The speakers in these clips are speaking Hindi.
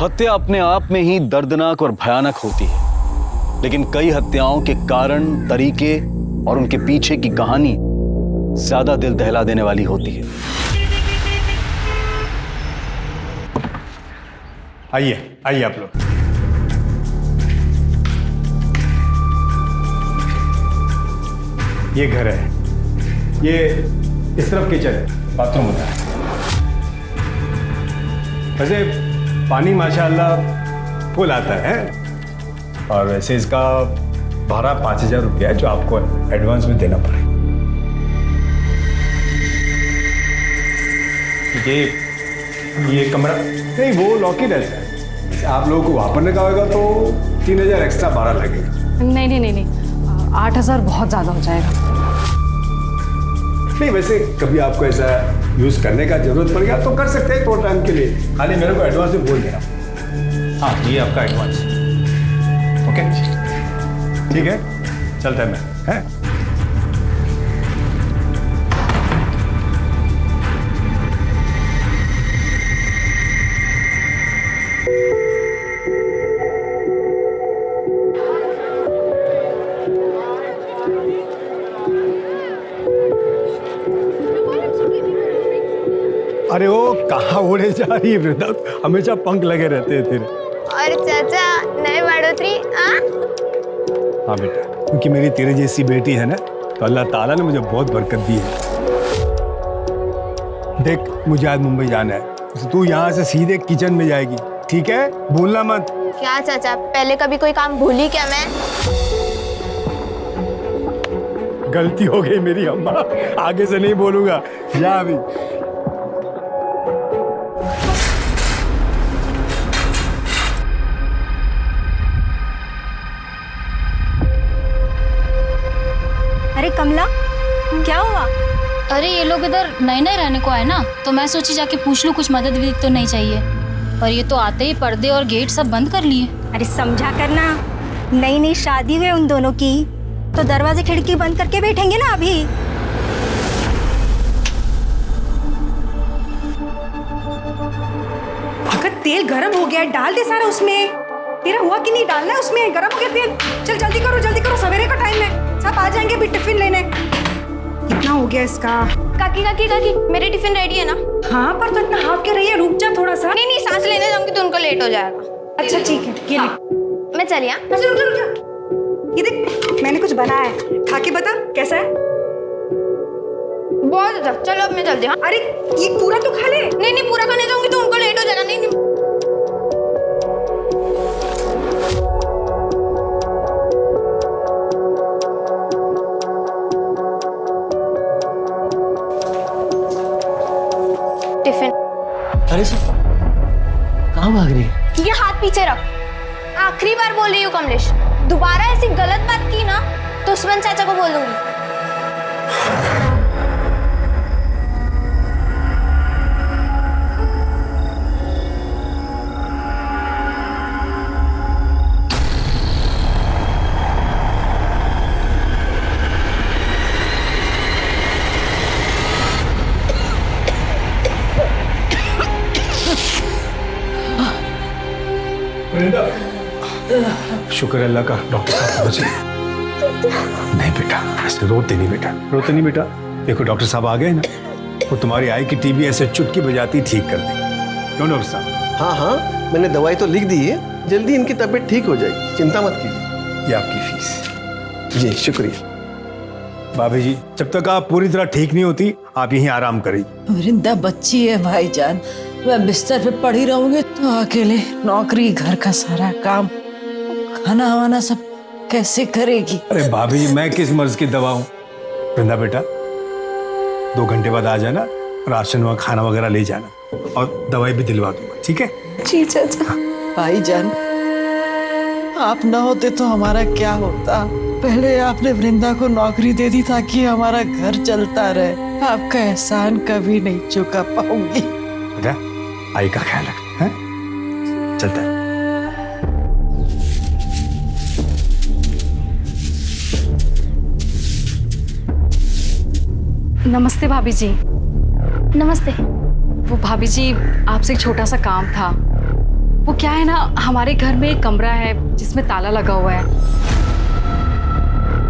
हत्या अपने आप में ही दर्दनाक और भयानक होती है, लेकिन कई हत्याओं के कारण, तरीके और उनके पीछे की कहानी ज्यादा दिल दहला देने वाली होती है। आइए आइए आप लोग। ये घर है, ये इस तरफ किचन है, बाथरूम होता है। वैसे पानी माशाल्लाह फुल आता है और वैसे इसका भाड़ा 5,000 रुपया है जो आपको एडवांस में देना पड़ेगा। ये कमरा नहीं, वो लॉक ही रहता है। आप लोगों को वहां पर लगा होगा तो 3,000 एक्स्ट्रा भाड़ा लगेगा। नहीं, 8,000 बहुत ज्यादा हो जाएगा। नहीं, वैसे कभी आपको ऐसा यूज करने का जरूरत पड़ गया तो कर सकते हैं थोड़ा टाइम के लिए, खाली मेरे को एडवांस में बोल देना। हाँ, ये आपका एडवांस। ओके ठीक है, चलता है मैं, है? अरे वो कहाँ उड़े जा रही है वृंदा, हमेशा पंख लगे रहते हैं तेरे। और चाचा नए बढ़ोतरी। हाँ बेटा, क्योंकि मेरी तेरे जैसी बेटी है ना, तो अल्लाह ताला ने मुझे बहुत बरकत दी है। देख, मुझे आज मुंबई जाना है, तो तू यहाँ से सीधे किचन में जाएगी, ठीक है? भूलना मत। क्या चाचा, पहले कभी कोई काम भूली क्या मैं? गलती हो गई मेरी अम्मा, आगे से नहीं बोलूंगा। जा अभी। अरे कमला, क्या हुआ? अरे ये लोग इधर नए नए रहने को आए ना, तो मैं सोची जाके पूछ लूं कुछ मदद भी तो नहीं चाहिए। पर ये तो आते ही पर्दे और गेट सब बंद कर लिए। अरे समझा करना, नई नई शादी हुई उन दोनों की, तो दरवाजे खिड़की बंद करके बैठेंगे ना अभी। अगर तेल गर्म हो गया, डाल दे सारा उसमें। तेरा हुआ कि नहीं डालना है उसमें, गर्म हो गया तेल। चल जल्दी करो, सवेरे का टाइम है, सब आ जाएंगे भी टिफिन लेने। इतना हो गया इसका। काकी मेरी टिफिन रेडी है ना? हाँ, पर तो इतना हाफ के रही है, रुक जा थोड़ा सा। नहीं, सांस लेने जाऊंगी तो उनको लेट हो जाएगा। अच्छा ठीक है, ये ले। मैं चलिए। अच्छा रुक जा। ये देख, मैंने कुछ बनाया है, खा के बता कैसा है। बहुत अच्छा, चलो अब मैं चलती हूँ। अरे ये पूरा तो खा ले। नहीं, पूरा खाने जाऊंगी तो उनको लेट हो जाएगा। नहीं। टिफिन। अरे सर, कहाँ भाग रही है? ये हाथ पीछे रख। आखिरी बार बोल रही हूँ कमलेश, दोबारा ऐसी गलत बात की ना तो उस्मान चाचा को बोल दूंगी। शुक्र अल्लाह का, डॉक्टर साहब पहुंचे। नहीं बेटा, ऐसे रोते नहीं बेटा। देखो डॉक्टर साहब आ गए ना, वो तुम्हारी आई की टीबी ऐसे चुटकी बजाती ठीक कर देंगे। क्यों डॉक्टर साहब? हाँ, मैंने दवाई तो लिख दी है, जल्दी इनकी तबीयत ठीक हो जाएगी, चिंता मत कीजिए। ये आपकी फीस। जी शुक्रिया। भाभी जी, जब तक आप पूरी तरह ठीक नहीं होती, आप यहीं आराम करिए। वृंदा बच्ची है भाईजान, मैं बिस्तर पे पड़ी रहूंगी तो अकेले नौकरी, घर का सारा काम, खाना वाना सब कैसे करेगी? अरे भाभी जी, मैं किस मर्ज की दवा हूँ? वृंदा बेटा, 2 घंटे बाद आ जाना, राशन व खाना वगैरह ले जाना और दवाई भी दिलवा दूंगा, ठीक है? जी चाचा। भाईजान, आप ना होते तो हमारा क्या होता? पहले आपने वृंदा को नौकरी दे दी ताकि हमारा घर चलता रहे। आपका एहसान कभी नहीं चुका पाऊंगी। बेटा, आई का ख्याल रख, हैं? चलता है। नमस्ते भाभी जी। नमस्ते। वो भाभी जी, आपसे एक छोटा सा काम था। वो क्या है ना, हमारे घर में एक कमरा है जिसमें ताला लगा हुआ है।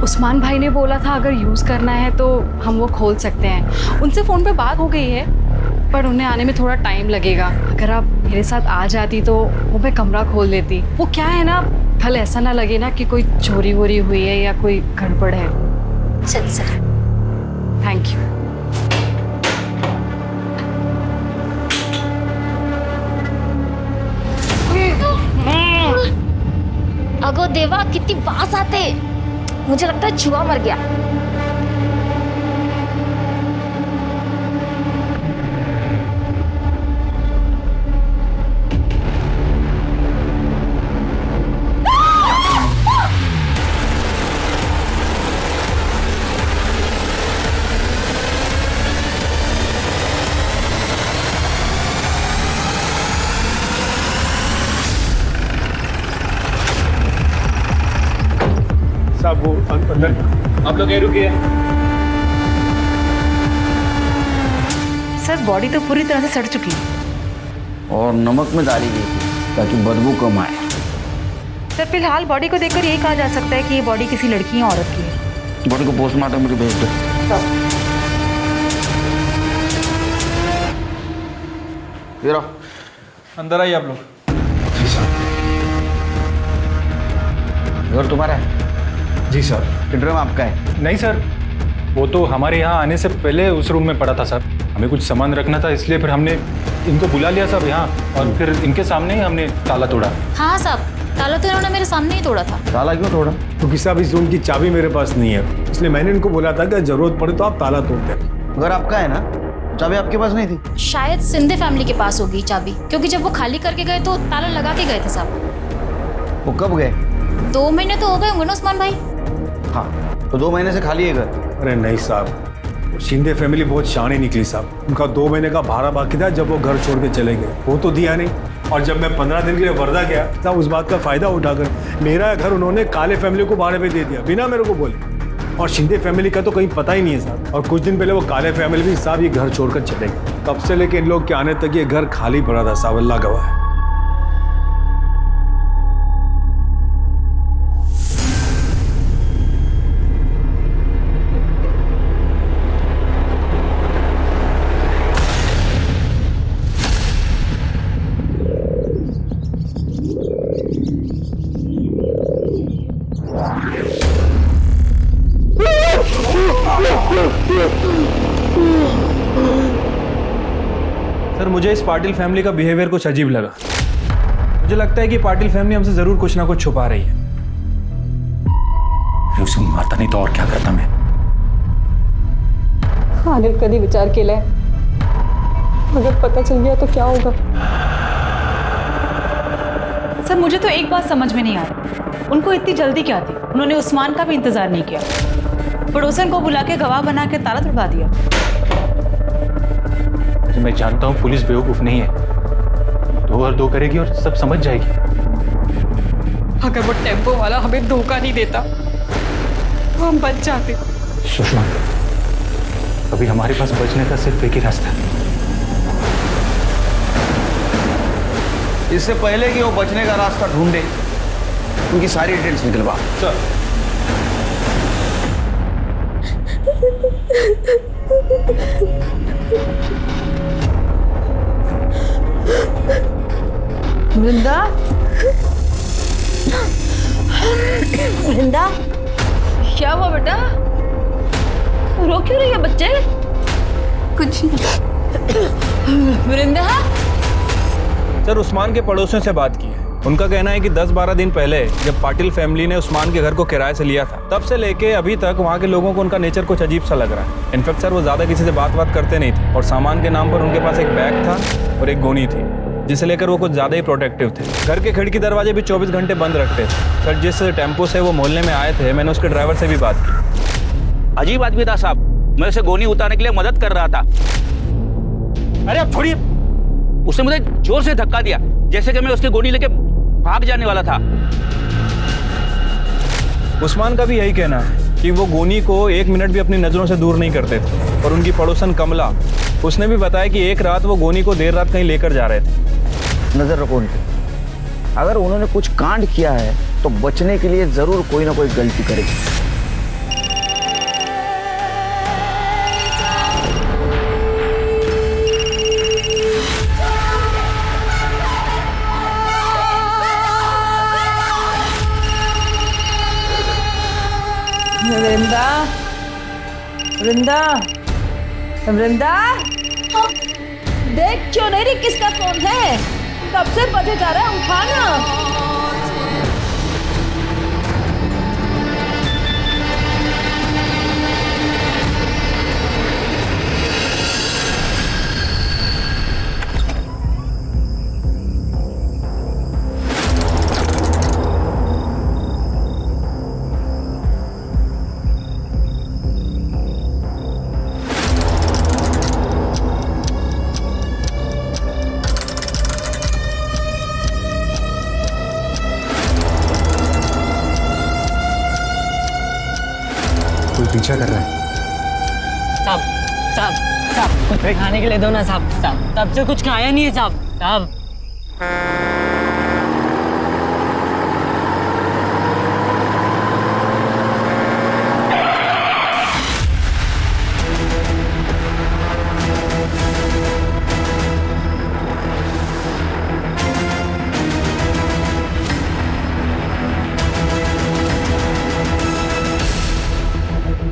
उस्मान भाई ने बोला था अगर यूज़ करना है तो हम वो खोल सकते हैं। उनसे फ़ोन पे बात हो गई है, पर उन्हें आने में थोड़ा टाइम लगेगा। अगर आप मेरे साथ आ जाती तो वो मैं कमरा खोल देती। वो क्या है ना, कल ऐसा ना लगे ना कि कोई चोरी वोरी हुई है या कोई गड़बड़ है। चल सर। Thank you. अगो देवा, कितनी बास आते, मुझे लगता है चूहा मर गया। साहब वो अंदर, आप लोग यहीं रुकिए। सर बॉडी तो पूरी तरह से सड़ चुकी है और नमक में डाली गई थी ताकि बदबू कम आए। सर फिलहाल बॉडी को देखकर यही कहा जा सकता है कि ये बॉडी किसी लड़की या औरत की है। बॉडी को पोस्टमार्टम के लिए भेज दो। ये रहो। अंदर आइए आप लोग। घर तुम्हारा है? जी सर। बेडरूम आपका है? नहीं सर, वो तो हमारे यहाँ आने से पहले उस रूम में पड़ा था सर। हमें कुछ सामान रखना था, इसलिए फिर हमने इनको बुला लिया सब यहाँ, और फिर इनके सामने ही हमने ताला तोड़ा। हाँ साहब, ताला तो इन्होंने मेरे सामने ही तोड़ा था। ताला क्यों तोड़ा? क्योंकि साहब इस रूम की चाबी मेरे पास नहीं है, इसलिए मैंने इनको बोला था कि जरूरत पड़े तो आप ताला तोड़ दें। घर आपका है ना? चाबी आपके पास नहीं थी? शायद सिंधे फैमिली के पास होगी चाबी, क्योंकि जब वो खाली करके गए तो ताला लगा के गए थे साहब। वो कब गए? 2 महीने तो हो गए होंगे ना उस्मान भाई। हाँ, तो 2 महीने से खाली है घर? अरे नहीं साहब, शिंदे फैमिली बहुत शानी निकली साहब। उनका 2 महीने का भाड़ा बाकी था जब वो घर छोड़ के चले गए, वो तो दिया नहीं। और जब मैं 15 दिन के लिए वर्धा गया तब उस बात का फायदा उठाकर मेरा घर उन्होंने काले फैमिली को भाड़े पे दे दिया बिना मेरे को बोले। और शिंदे फैमिली का तो कहीं पता ही नहीं है साहब। और कुछ दिन पहले वो काले फैमिली भी साहब ये घर छोड़कर चले गए। तब से लेके इन लोग के आने तक ये घर खाली पड़ा था साहब, अल्लाह गवाह है। सर मुझे इस पाटिल फैमिली का बिहेवियर कुछ अजीब लगा। मुझे लगता है कि पाटिल फैमिली हमसे जरूर कुछ ना कुछ छुपा रही है। उसे मारता नहीं तो और क्या करता मैं। अनिल कभी विचार केलाय, अगर पता चल गया तो क्या होगा? सर मुझे तो एक बात समझ में नहीं आ रही, उनको इतनी जल्दी क्या थी? उन्होंने उस्मान का भी इंतजार नहीं किया, पड़ोसन को बुला के गवाह बना के ताला तुड़वा दिया। मैं जानता हूँ पुलिस बेवकूफ नहीं है, 2 और 2 करेगी और सब समझ जाएगी। अगर वो टेम्पो वाला हमें धोखा नहीं देता तो हम बच जाते। सुषमा, अभी हमारे पास बचने का सिर्फ एक ही रास्ता है। इससे पहले कि वो बचने का रास्ता ढूंढे, उनकी सारी डिटेल्स निकलवा। सर वृंदा, वृंदा, क्या हुआ बेटा? रो क्यों रही है बच्चे? कुछ नहीं। वृंदा, सर उस्मान के पड़ोसियों से बात की है। उनका कहना है कि 10-12 दिन पहले जब पाटिल फैमिली ने उस्मान के घर को किराए से लिया था, तब से लेके अभी तक वहाँ के लोगों को उनका नेचर कुछ अजीब सा लग रहा है। इनफैक्ट सर वो ज़्यादा किसी से बात करते नहीं थे, और सामान के नाम पर उनके पास एक बैग था और एक गोनी थी, जिसे लेकर वो कुछ ज़्यादा ही प्रोटेक्टिव थे। घर के खिड़की दरवाजे भी 24 घंटे बंद रखते थे। सर जिस टेम्पो से वो मोहल्ले में आए थे, मैंने उसके ड्राइवर से भी बात की। अजीब आदमी था साहब, मैं उसे गोनी उतारने के लिए मदद कर रहा था। अरे अब छोड़िए, उसने मुझे जोर से धक्का दिया, जैसे कि मैं उसकी गोनी लेके भाग जाने वाला था। उस्मान का भी यही कहना है कि वो गोनी को 1 मिनट भी अपनी नज़रों से दूर नहीं करते थे। और उनकी पड़ोसन कमला, उसने भी बताया कि एक रात वो गोनी को देर रात कहीं लेकर जा रहे थे। नजर रखो उनकी। अगर उन्होंने कुछ कांड किया है तो बचने के लिए जरूर कोई ना कोई गलती करेगी। वृंदा, वृंदा, वृंदा, देख क्यों नहीं रही किसका फोन है? कब से बजे जा रहा है, उठाना। पीछा कर रहा है। साहब साहब साहब कुछ खाने के लिए दो ना साहब। साहब तब से कुछ खाया नहीं है साहब। साहब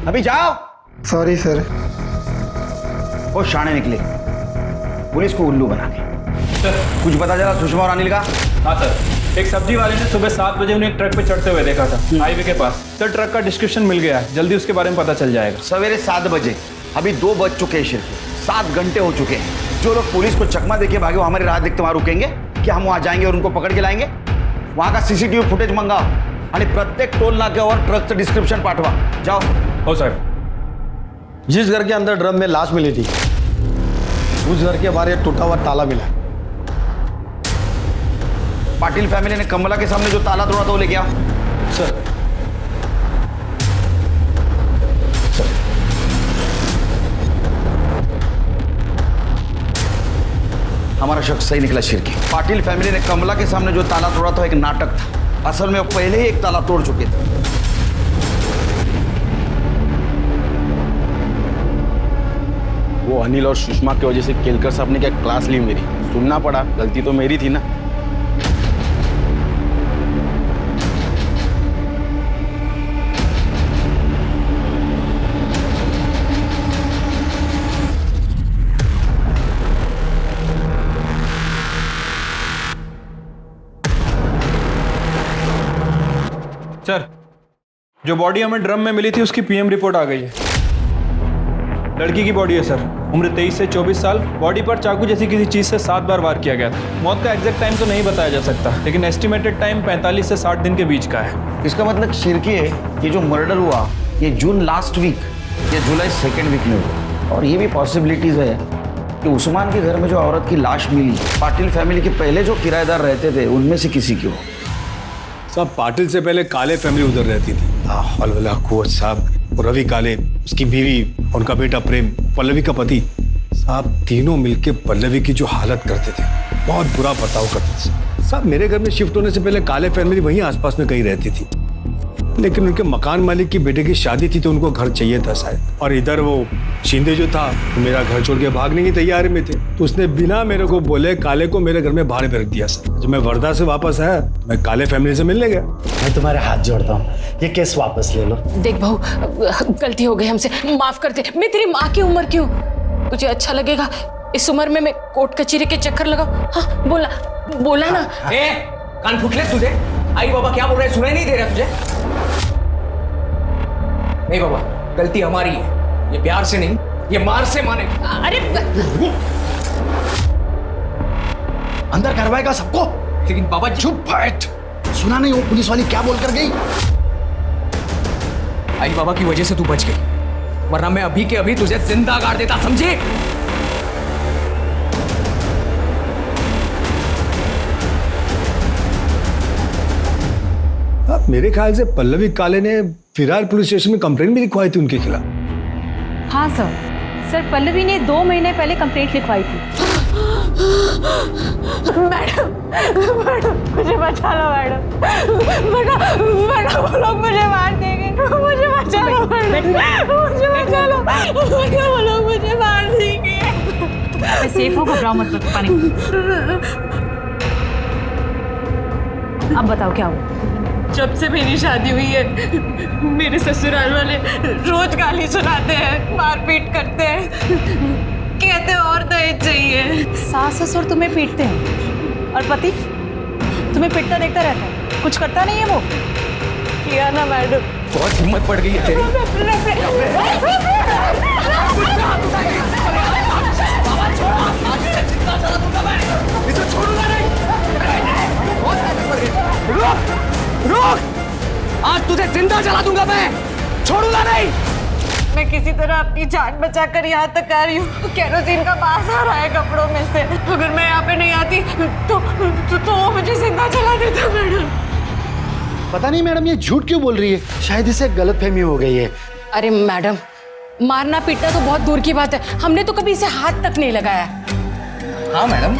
अभी जाओ। Sorry sir. वो शाणे निकले पुलिस को उल्लू बना के। कुछ पता चला सुषमा और अनिल का? हाँ सर, एक सब्जी वाले ने सुबह 7 बजे उन्हें एक ट्रक पे चढ़ते हुए देखा था हाईवे के पास। सर ट्रक का डिस्क्रिप्शन मिल गया है, जल्दी उसके बारे में पता चल जाएगा। सवेरे 7 बजे, अभी 2 बज चुके हैं शिरके, 7 घंटे हो चुके हैं। जो लोग पुलिस को चकमा देके भागे वो हमारी राह देखते वहां रुकेंगे क्या? हम वहां जाएंगे और उनको पकड़ के लाएंगे? वहां का सीसीटीवी फुटेज मंगाओ आणि प्रत्येक टोल नाक्यावर ट्रकचं डिस्क्रिप्शन पाठवा। जाओ। हो सर। जिस घर के अंदर ड्रम में लाश मिली थी उस घर के बाहर एक टूटा हुआ ताला मिला। पाटिल फैमिली ने कमला के सामने जो ताला तोड़ा था वो लेके आओ। सर। हमारा शख्स सही निकला शिरकी। पाटिल फैमिली ने कमला के सामने जो ताला तोड़ा था एक नाटक था। असल में वो पहले ही एक ताला तोड़ चुके थे। वो अनिल और सुषमा की वजह से केलकर साहब ने क्या क्लास ली मेरी, सुनना पड़ा। गलती तो मेरी थी ना। सर जो बॉडी हमें ड्रम में मिली थी उसकी पीएम रिपोर्ट आ गई है। लड़की की बॉडी है सर, उम्र 23 से 24 साल। बॉडी पर चाकू जैसी किसी चीज से 7 बार वार किया गया था। मौत का एग्जैक्ट टाइम तो नहीं बताया जा सकता, लेकिन एस्टिमेटेड टाइम 45 से 60 दिन के बीच का है। इसका मतलब शिरकी है, ये जो मर्डर हुआ ये जून लास्ट वीक या जुलाई 2nd वीक में हुआ। और ये भी पॉसिबिलिटीज है कि उस्मान के घर में जो औरत की लाश मिली पाटिल फैमिली के पहले जो किराएदार रहते थे उनमें से किसी की हो। साहब पाटिल से पहले काले फैमिली उधर रहती थी। हौला कुवत साहब, रवि काले, उसकी बीवी, उनका बेटा प्रेम, पल्लवी का पति। साहब तीनों मिलके पल्लवी की जो हालत करते थे, बहुत बुरा बर्ताव करते थे। साहब मेरे घर में शिफ्ट होने से पहले काले फैमिली वहीं आसपास में कहीं रहती थी, लेकिन उनके मकान मालिक की बेटे की शादी थी तो उनको घर चाहिए था शायद। और इधर वो शिंदे जो था तो मेरा घर छोड़ के भागने की तैयारी में थे, तो उसने बिना मेरे को बोले काले को मेरे घर में भाड़े पे रख दिया सर। जब मैं वर्धा से वापस आया मैं काले फैमिली से मिलने गया। मैं तुम्हारे हाथ जोड़ता हूँ, ये केस वापस ले लो। देख बहू, गलती हो गई हमसे, माफ कर दे। मैं तेरी माँ की उम्र की हूँ, तुझे अच्छा लगेगा इस उम्र में मैं कोर्ट कचहरी के चक्कर लगाऊं? हाँ बोला बोला ना। कान फूट ले तुझे। आई बाबा क्या बोल रहे, सुनाई नहीं दे रहा तुझे? नहीं बाबा, गलती हमारी है, ये प्यार से नहीं, ये मार से माने। अरे अंदर करवाएगा सबको। लेकिन बाबा चुप बैठ, सुना नहीं वो पुलिस वाली क्या बोल कर गई? आई बाबा की वजह से तू बच गई, वरना मैं अभी के अभी तुझे जिंदा गाड़ देता, समझे? मेरे ख्याल से पल्लवी काले ने फिरार पुलिस स्टेशन में कंप्लेंट भी लिखवाई थी उनके खिलाफ। हाँ सर पल्लवी ने 2 महीने पहले कंप्लेंट लिखवाई थी। मैडम मुझे बचा लो मैडम, वरना वो लोग मुझे मार देंगे। मुझे बचा लो मैडम, मुझे बचा लो, वरना वो लोग मुझे मार देंगे। मैं सेफ हो, घबराओ मत, पानी। अब बताओ क्या हुआ? जब से मेरी शादी हुई है मेरे ससुराल वाले रोज गाली सुनाते हैं, मारपीट करते हैं, कहते हैं और दहेज चाहिए। सास ससुर तुम्हें पीटते हैं और पति तुम्हें पिटता देखता रहता है, कुछ करता नहीं है वो? किया ना मैडम। बहुत हिम्मत पड़ गई है तेरी। रुक! आज तुझे जिंदा जला दूंगा मैं, छोड़ूंगा नहीं। मैं किसी तरह अपनी जान बचाकर यहाँ तक आ रही हूँ। केरोसिन का बास आ रहा है कपड़ों में से। अगर मैं यहाँ पे नहीं आती तो वो मुझे जिंदा जला देता मैडम। पता नहीं मैडम ये झूठ क्यों बोल रही है, शायद इसे गलतफहमी हो गई है। अरे मैडम, मारना पीटना तो बहुत दूर की बात है, हमने तो कभी इसे हाथ तक नहीं लगाया। हाँ मैडम,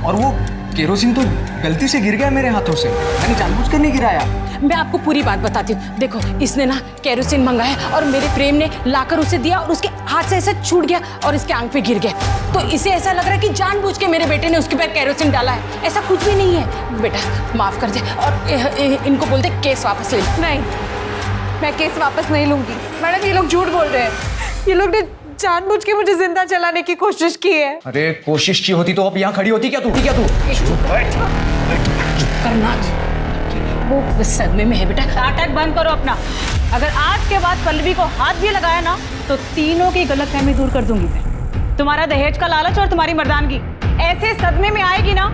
और वो केरोसिन तो गलती से गिर गया मेरे हाथों से, मैंने जानबूझकर नहीं गिराया। मैं आपको पूरी बात बताती हूँ। देखो, इसने ना केरोसिन मंगाया और मेरे प्रेम ने लाकर उसे दिया और उसके हाथ से ऐसा छूट गया और इसके आंख पे गिर गया। तो इसे ऐसा लग रहा है कि जानबूझ के मेरे बेटे ने उसके पैर केरोसिन डाला है। ऐसा कुछ भी नहीं है। बेटा माफ कर दे और इनको बोल दे केस वापस ले। नहीं, मैं केस वापस नहीं लूंगी मैडम। ये लोग झूठ बोल रहे हैं। ये लोग ने जानबूझ के मुझे जिंदा जलाने की कोशिश की है। अरे कोशिश की होती तो अब यहाँ खड़ी होती क्या तू? करना वो सदमे में है बेटा। नाटक बंद करो अपना। अगर आज के बाद पल्लवी को हाथ भी लगाया ना तो तीनों की गलतफहमी दूर कर दूंगी मैं। तुम्हारा दहेज का लालच और तुम्हारी मर्दानगी ऐसे सदमे में आएगी ना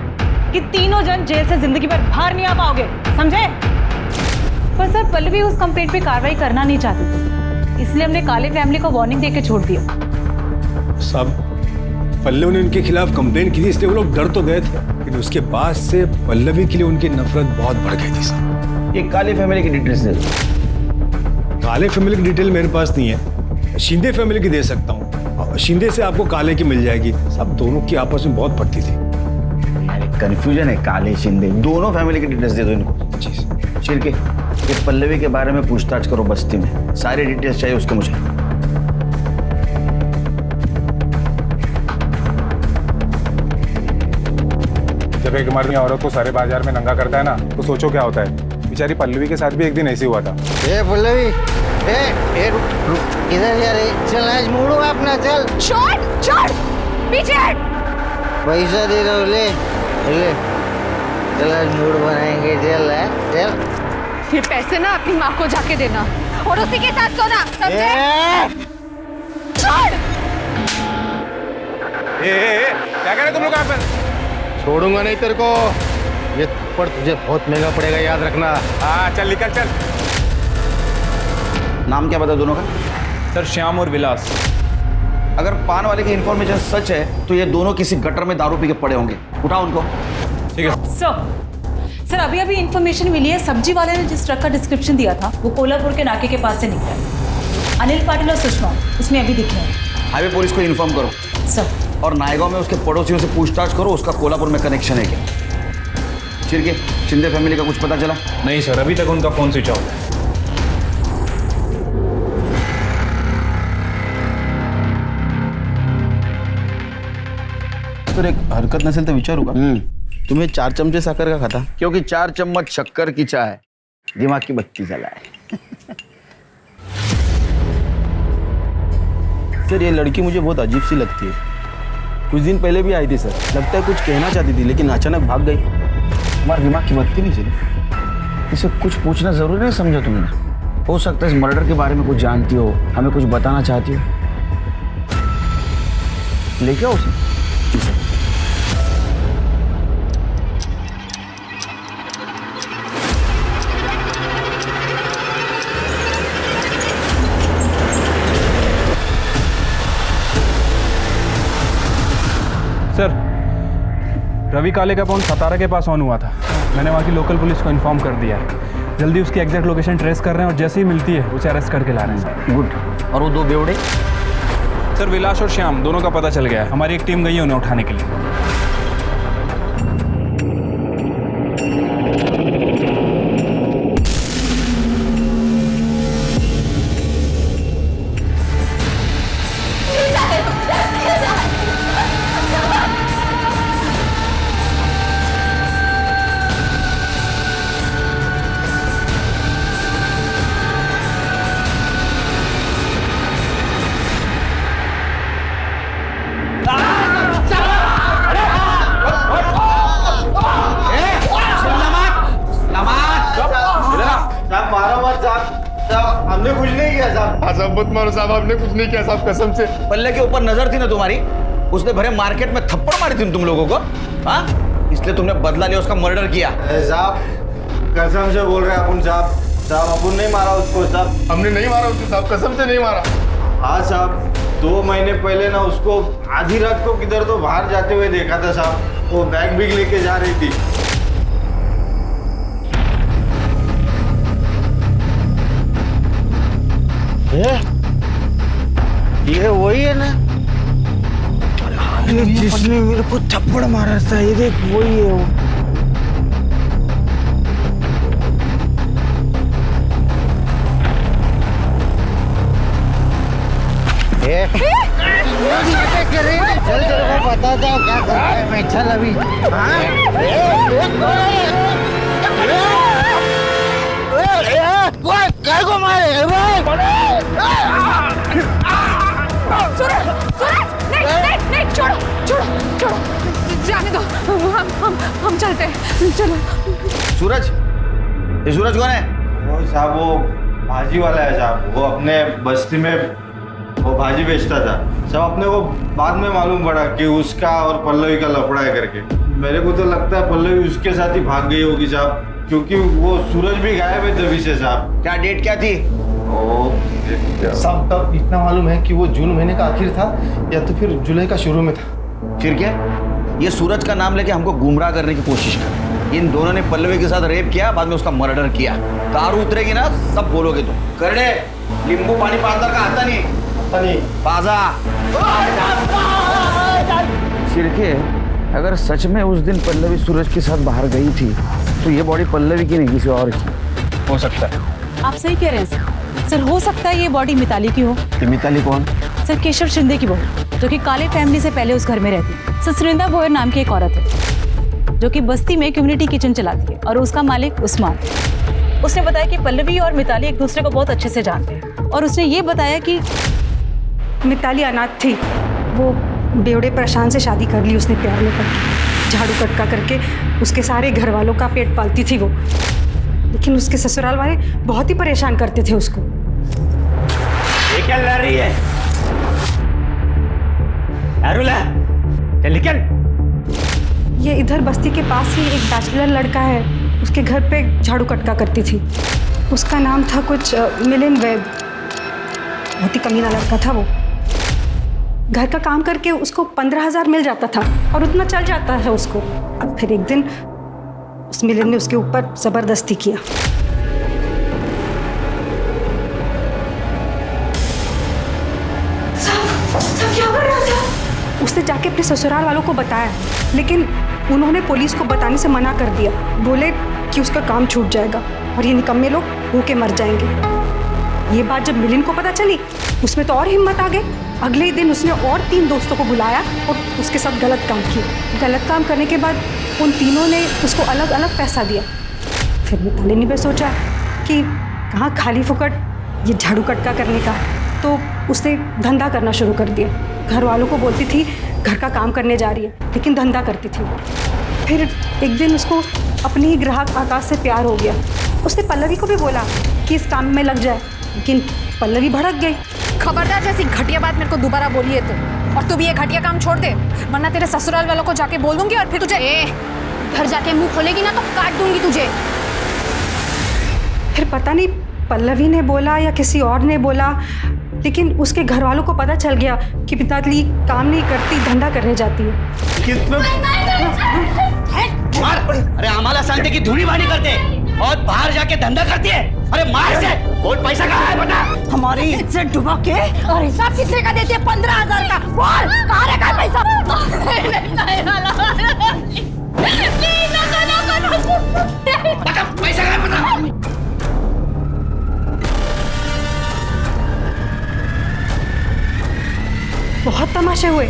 कि तीनों जन जेल से जिंदगी भर बाहर नहीं आ पाओगे, समझे? पर सर, पल्लवी उस कंप्लेंट पे कार्रवाई करना नहीं चाहती थी, इसलिए हमने काले फैमिली को वार्निंग देके छोड़ दिया। सब पल्लवी ने उनके खिलाफ कंप्लेंट की थी, इसलिए वो लोग डर तो गए थे, लेकिन उसके बाद से पल्लवी के लिए उनकी नफरत बहुत बढ़ गई थी साहब। ये काले फैमिली की डिटेल्स दे दो। काले फैमिली की डिटेल मेरे पास नहीं है, शिंदे फैमिली की दे सकता हूँ। शिंदे से आपको काले की मिल जाएगी। सब दोनों की आपस में बहुत पड़ती थी। यार कंफ्यूजन है, काले शिंदे दोनों फैमिली की डिटेल्स दे दो इनको। चिरके, ये पल्लवी के बारे में पूछताछ करो बस्ती में, सारी डिटेल्स चाहिए उसके मुझे। जब एक मर्द औरत को सारे बाजार में नंगा करता है ना, तो सोचो क्या होता है। बेचारी पल्लवी के साथ भी एक दिन ऐसे हुआ था। ए पल्लवी, ए रुक, इधर यार, चल आज मुड़ो अपना, चल। छोड़ पीछे हट। पैसा दे दो, ले चल आज मूड बनाएंगे, चल चल। ये पैसे ना अपनी माँ को जाके देना और उसी के साथ सोना, समझे? छोड़। क्या कह रहे तुम लोग यहाँ पे? छोड़ूंगा नहीं तेरे को, ये थप्पड़ तुझे बहुत महंगा पड़ेगा, याद रखना। हाँ चल निकल चल। नाम क्या बता दोनों का? सर श्याम और विलास। अगर पान वाले की इंफॉर्मेशन सच है तो ये दोनों किसी गटर में दारू पी के पड़े होंगे। उठाओ उनको। ठीक है सर, अभी इन्फॉर्मेशन मिली है, सब्जी वाले ने जिस ट्रक का डिस्क्रिप्शन दिया था वो कोल्हापुर के नाके के पास से निकला है। अनिल पाटिल और सुषमा इसमें अभी दिखे हैं। हाईवे पुलिस को इन्फॉर्म करो सर। और नायगांव में उसके पड़ोसियों से पूछताछ करो, उसका कोल्हापुर में कनेक्शन है क्या। चिरके, शिंदे फैमिली का कुछ पता चला? नहीं सर, अभी तक उनका फोन स्विच ऑफ है। सर एक हरकत नसेल तर विचारू का? तुम्हें 4 चमचे साकर का खाता? क्योंकि 4 चम्मच शक्कर की चाय दिमाग की बत्ती जलाए। सर ये लड़की मुझे बहुत अजीब सी लगती है। कुछ दिन पहले भी आई थी सर, लगता है कुछ कहना चाहती थी लेकिन अचानक भाग गई। तुम्हारे दिमाग की बत्ती नहीं चली? इसे कुछ पूछना जरूरी नहीं समझा तुमने? हो सकता है इस मर्डर के बारे में कुछ जानती हो, हमें कुछ बताना चाहती हो। लेके आओ उसे। जी सर। सर, रवि काले का फोन सतारा के पास ऑन हुआ था। मैंने वहाँ की लोकल पुलिस को इन्फॉर्म कर दिया है। जल्दी उसकी एग्जैक्ट लोकेशन ट्रेस कर रहे हैं और जैसे ही मिलती है उसे अरेस्ट करके ला रहे हैं सर। गुड। और वो 2 बेवड़े? सर विलास और श्याम दोनों का पता चल गया है। हमारी एक टीम गई है उन्हें उठाने के लिए। हमने कुछ नहीं किया साहब। साहब मत मारो साहब, हमने कुछ नहीं किया साहब, कसम से। पल्ले के ऊपर नजर थी ना तुम्हारी, उसने भरे मार्केट में थप्पड़ मारी थी तुम लोगों को, हाँ? इसलिए तुमने बदला लिया, उसका मर्डर किया। साहब कसम से बोल रहे हैं अपन साहब, साहब अपन नहीं मारा उसको साहब। हमने नहीं मारा उसको साहब, कसम से नहीं मारा। हाँ साहब, 2 महीने पहले ना उसको आधी रात को किधर तो बाहर जाते हुए देखा था साहब, वो बैग भी लेके जा रही थी। ये वही है ना जिसने मेरे को थप्पड़ मारा था, ये देख वही है वो। चल तेरे को बताता हूँ क्या करना है मैं, चल अभी। क्या को मारे नहीं, छोड़ो, जाने दो, हम चलते हैं, चलो। सूरज, ये सूरज कौन है? वो साहब वो भाजी वाला है साहब, वो अपने बस्ती में वो भाजी बेचता था साहब। अपने को बाद में मालूम पड़ा कि उसका और पल्लवी का लफड़ा है करके। मेरे को तो लगता है पल्लवी उसके साथ ही भाग गई होगी साहब, क्योंकि वो सूरज भी गायब है तभी से साहब। क्या डेट क्या थी? साहब तब इतना मालूम है कि वो जून महीने का आखिर था या तो फिर जुलाई का शुरू में था। फिर क्या? ये सूरज का नाम लेके हमको गुमराह करने की कोशिश कर। इन दोनों ने पल्लवी के साथ रेप किया, बाद में उसका मर्डर किया। दारू उतरेगी ना सब बोलोगे तुम। करने नींबू पानी पादर का आता नहीं पाजा। सिरके, अगर सच में उस दिन पल्लवी सूरज के साथ बाहर गई थी तो ये बॉडी पल्लवी की नहीं किसी और की हो सकता है। आप सही कह रहे हैं सर, हो सकता है ये बॉडी मिताली की हो। मिताली कौन? सर केशव शिंदे की बहू, जो कि काले फैमिली से पहले उस घर में रहती। सर सुरिंदा भोयर नाम की एक औरत है जो कि बस्ती में कम्युनिटी किचन चलाती है, और उसका मालिक उस्मान। उसने बताया कि पल्लवी और मिताली एक दूसरे को बहुत अच्छे से जानते हैं, और उसने ये बताया कि मिताली अनाथ थी, वो बेवड़े प्रशांत से शादी कर ली उसने प्यार में पड़कर। झाड़ू कटका करके उसके सारे घर वालों का पेट पालती थी वो, लेकिन उसके ससुराल वाले बहुत ही परेशान करते थे उसको। ये क्या लड़ रही है? अरुला, चल निकल। ये इधर बस्ती के पास ही एक बैचलर लड़का है, उसके घर पे झाड़ू कटका करती थी। उसका नाम था कुछ मिलिंद वैद। बहुत ही कमीना लड़का था वो। घर का काम करके उसको 15,000 मिल जाता था और उतना चल जाता है उसको। अब फिर एक दिन उस मिलिंद ने उसके ऊपर जबरदस्ती किया। सब क्या कर रहा था? उसने जाके अपने ससुराल वालों को बताया, लेकिन उन्होंने पुलिस को बताने से मना कर दिया। बोले कि उसका काम छूट जाएगा और ये निकम्मे लोग भूखे मर जाएंगे। ये बात जब मिलिंद को पता चली, उसमें तो और हिम्मत आ गई। अगले ही दिन उसने और 3 दोस्तों को बुलाया और उसके साथ गलत काम किया। गलत काम करने के बाद उन तीनों ने उसको अलग अलग पैसा दिया। फिर मिताली ने भी सोचा कि कहाँ खाली फुकट ये झाड़ू कटका करने का, तो उसने धंधा करना शुरू कर दिया। घर वालों को बोलती थी घर का काम करने जा रही है, लेकिन धंधा करती थी। फिर एक दिन उसको अपने ही ग्राहक आकाश से प्यार हो गया। उसने पल्लवी को भी बोला कि इस काम में लग जाए, लेकिन पल्लवी भड़क गई। खबरदार जैसी घटिया बात मेरे को दोबारा बोली है तो, और तू भी ये घटिया काम छोड़ दे, वरना तेरे ससुराल वालों को जाके बोल दूंगी और फिर तुझे घर जाके मुंह खोलेगी ना तो काट दूंगी तुझे। फिर पता नहीं पल्लवी ने बोला या किसी और ने बोला, लेकिन उसके घर वालों को पता चल गया कि मिताली काम नहीं करती, धंधा करने जाती है। अरे आम्हाला सांगते की धुनी बानी करते और बाहर जाके धंधा करती है। अरे मार से बोल, पैसा कहाँ है बता। हमारी इज्जत डुबा के और हिसाब कितने का देते हैं? 15,000 का। बोल कहाँ रखा है पैसा? पैसा कहाँ है बता। बहुत तमाशे हुए।